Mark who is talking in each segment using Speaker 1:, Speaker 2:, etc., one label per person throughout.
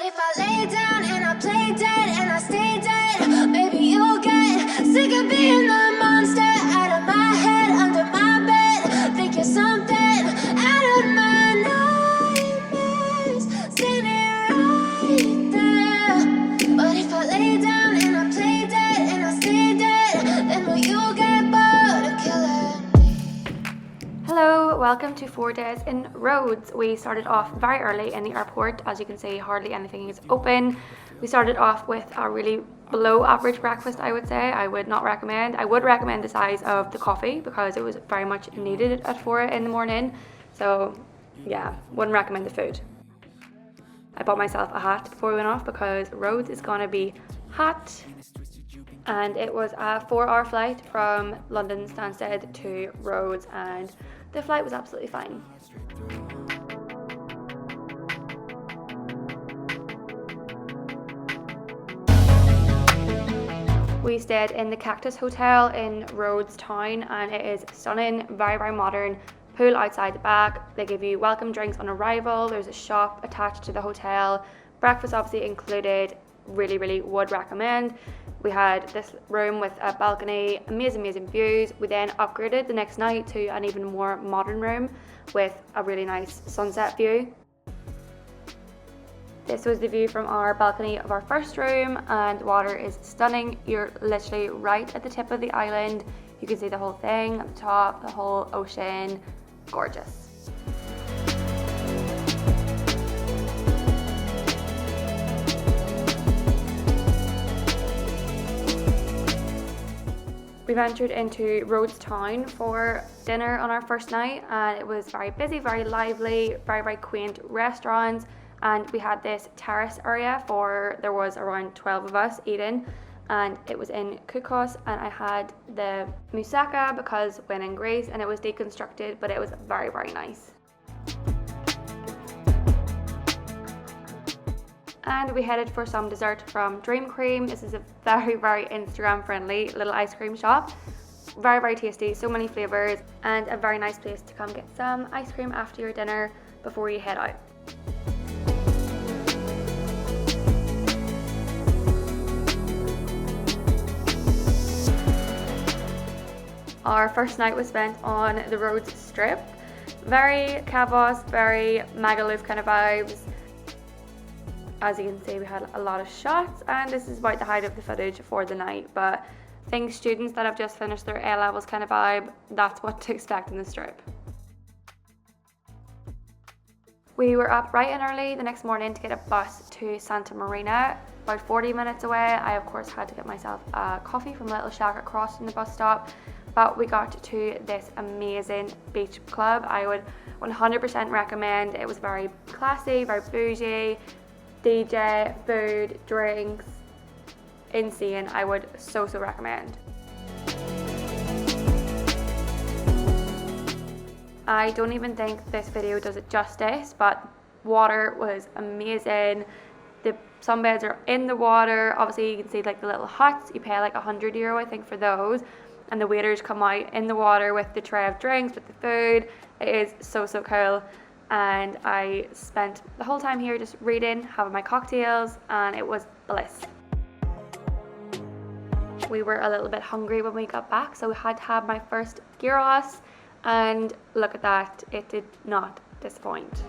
Speaker 1: if I lay down and I play dead and I stay dead, maybe you'll get sick of being the monster out of my head, under my bed. Think you're something out of my nightmares, standing right there. But if I lay down and I play dead and I stay dead, then will you get bored of killing me?
Speaker 2: Hello, welcome to 4 days in Rhodes. We started off very early in the airport. As you can see, hardly anything is open. We started off with a really below average breakfast, I would say. I would not recommend. I would recommend the size of the coffee because it was very much needed at 4 in the morning. So yeah, wouldn't recommend the food. I bought myself a hat before we went off because Rhodes is gonna be hot. And it was a 4-hour flight from London Stansted to Rhodes, and the flight was absolutely fine. We stayed in the Cactus Hotel in Rhodes Town, and it is stunning, very, very modern. Pool outside the back. They give you welcome drinks on arrival. There's a shop attached to the hotel. Breakfast obviously included. Really, really would recommend. We had this room with a balcony, amazing views. We then upgraded the next night to an even more modern room with a really nice sunset view. This was the view from our balcony of our first room, and the water is stunning. You're literally right at the tip of the island. You can see the whole thing at the top, the whole ocean. Gorgeous. We ventured into Rhodes Town for dinner on our first night, and it was very busy, very lively, very quaint restaurants. And we had this terrace area there was around 12 of us eating, and it was in cookhouse, and I had the mousakka because when in Greece, and it was deconstructed, but it was very nice. And we headed for some dessert from Dream Cream. This is a very Instagram friendly little ice cream shop. Very tasty, so many flavors, and a very nice place to come get some ice cream after your dinner before you head out. Our first night was spent on the Rhodes Strip. Very Kavos, very Magaluf kind of vibes. As you can see, we had a lot of shots, and this is about the height of the footage for the night, but I think students that have just finished their A-levels kind of vibe, that's what to expect in the Strip. We were up bright and early the next morning to get a bus to Santa Marina, about 40 minutes away. I of course had to get myself a coffee from a little shack across from the bus stop, but we got to this amazing beach club. I would 100% recommend. It was very classy, very bougie. DJ, food, drinks, insane. I would so recommend. I don't even think this video does it justice, but water was amazing. The sunbeds are in the water. Obviously you can see like the little huts. You pay like €100 I think for those, and the waiters come out in the water with the tray of drinks, with the food. It is so cool. And I spent the whole time here just reading, having my cocktails, and it was bliss. We were a little bit hungry when we got back, so we had to have my first gyros, and look at that, it did not disappoint.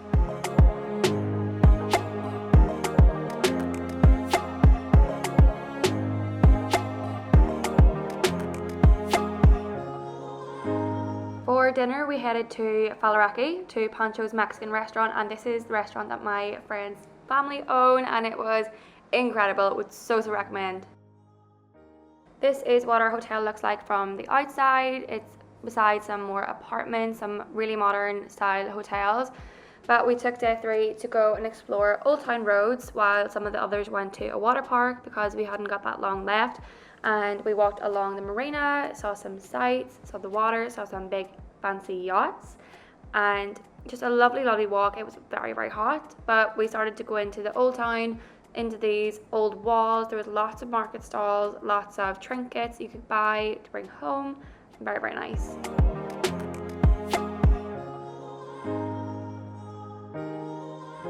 Speaker 2: For dinner, we headed to Faliraki, to Pancho's Mexican restaurant, and this is the restaurant that my friend's family own, and it was incredible. Would so recommend. This is what our hotel looks like from the outside. It's beside some more apartments, some really modern style hotels. But we took day 3 to go and explore Old Town Rhodes, while some of the others went to a water park because we hadn't got that long left. And we walked along the Marina, saw some sights, saw the water, saw some big fancy yachts, and just a lovely walk. It was very hot, but we started to go into the old town, into these old walls. There was lots of market stalls, lots of trinkets you could buy to bring home. Very nice.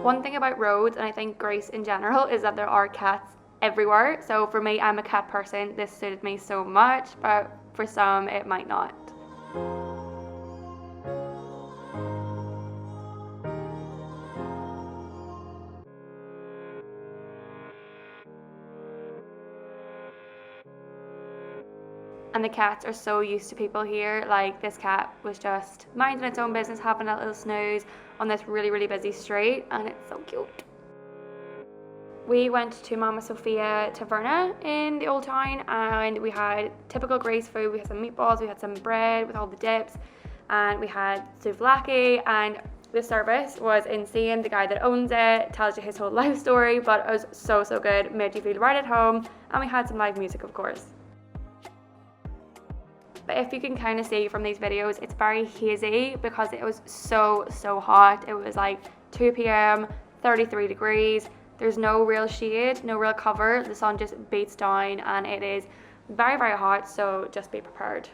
Speaker 2: One thing about Rhodes, and I think Greece in general, is that there are cats everywhere. So for me, I'm a cat person. This suited me so much, but for some it might not. And the cats are so used to people here. Like, this cat was just minding its own business, having a little snooze on this really, really busy street, and it's so cute. We went to Mama Sofia Taverna in the Old Town, and we had typical Greece food. We had some meatballs, we had some bread with all the dips, and we had souvlaki, and the service was insane. The guy that owns it tells you his whole life story, but it was so, so good. Made you feel right at home, and we had some live music, of course. But if you can kind of see from these videos, it's very hazy because it was so, so hot. It was like 2 p.m, 33 degrees. There's no real shade, no real cover. The sun just beats down and it is very, very hot, so just be prepared.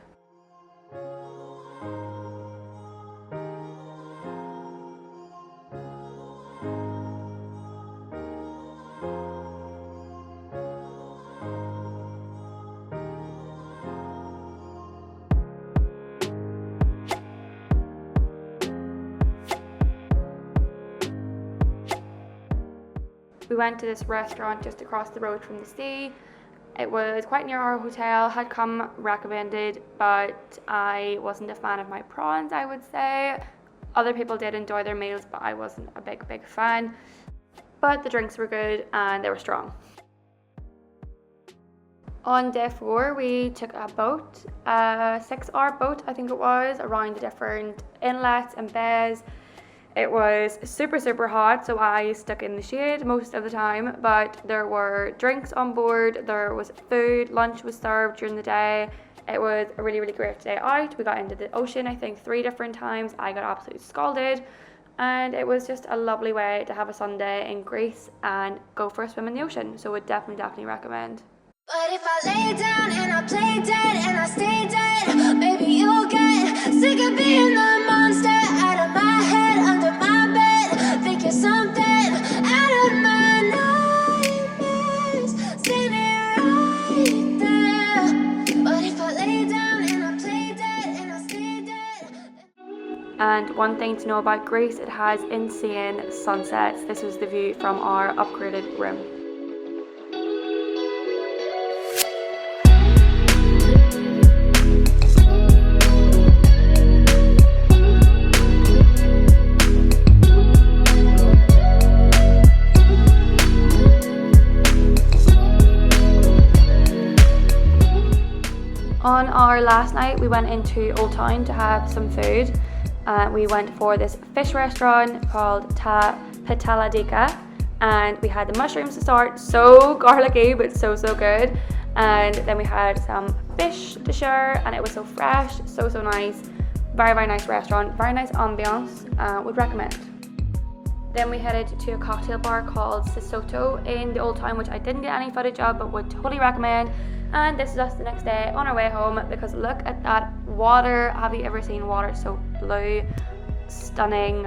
Speaker 2: We went to this restaurant just across the road from the sea. It was quite near our hotel, had come recommended, but I wasn't a fan of my prawns, I would say. Other people did enjoy their meals, but I wasn't a big fan. But the drinks were good and they were strong. On day 4, we took a boat, a 6-hour boat, I think it was, around the different inlets and bays. It was super, super hot, so I stuck in the shade most of the time, but there were drinks on board, there was food, lunch was served during the day. It was a really, really great day out. We got into the ocean, I think 3 different times. I got absolutely scalded, and it was just a lovely way to have a Sunday in Greece and go for a swim in the ocean, so would definitely recommend.
Speaker 1: But if I lay down and I play dead and I stay dead, maybe you'll get sick of being the monster out of my head, under my bed. Think you're something out of my nightmares, standing right there. But if I lay down and I play dead and I stay dead.
Speaker 2: And one thing to know about Greece, it has insane sunsets. This was the view from our upgraded room. On our last night, we went into Old Town to have some food. We went for this fish restaurant called Ta Petaladika, and we had the mushrooms to start, so garlicky but so good. And then we had some fish to share, and it was so fresh, so nice. Very nice restaurant, very nice ambiance. Would recommend. Then we headed to a cocktail bar called Sesotho in the Old Town, which I didn't get any footage of, but would totally recommend. And this is us the next day on our way home, because look at that water. Have you ever seen water so blue? Stunning.